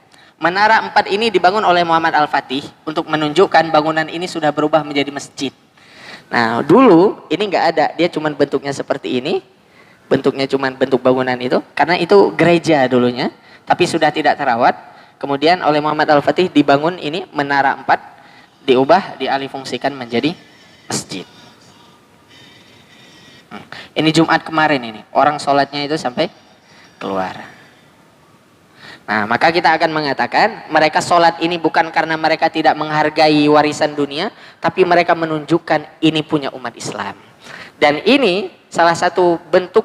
Menara 4 ini dibangun oleh Muhammad Al-Fatih untuk menunjukkan bangunan ini sudah berubah menjadi masjid. Nah dulu ini nggak ada, dia cuma bentuknya seperti ini, bentuknya cuma bentuk bangunan itu, karena itu gereja dulunya, tapi sudah tidak terawat. Kemudian oleh Muhammad Al-Fatih dibangun ini Menara 4, diubah, dialihfungsikan menjadi masjid. Ini Jumat kemarin ini, orang sholatnya itu sampai keluar. Nah, maka kita akan mengatakan mereka sholat ini bukan karena mereka tidak menghargai warisan dunia, tapi mereka menunjukkan ini punya umat Islam. Dan ini salah satu bentuk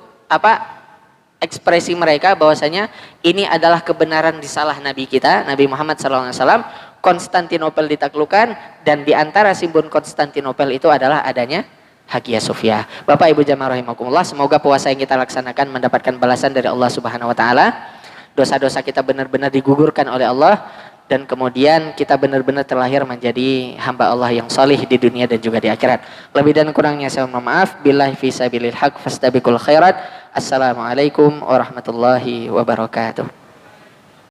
ekspresi mereka bahwasanya ini adalah kebenaran risalah Nabi kita, Nabi Muhammad SAW. Konstantinopel ditaklukkan, dan di antara simbol Konstantinopel itu adalah adanya Hagia Sophia. Bapak Ibu jamaah rahimakumullah, semoga puasa yang kita laksanakan mendapatkan balasan dari Allah Subhanahu wa taala. Dosa-dosa kita benar-benar digugurkan oleh Allah. dan kemudian kita benar-benar terlahir menjadi hamba Allah yang solih di dunia dan juga di akhirat. Lebih dan kurangnya saya mohon maaf. Billahi fi sabilil haq fastabiqul khairat. Assalamualaikum warahmatullahi wabarakatuh.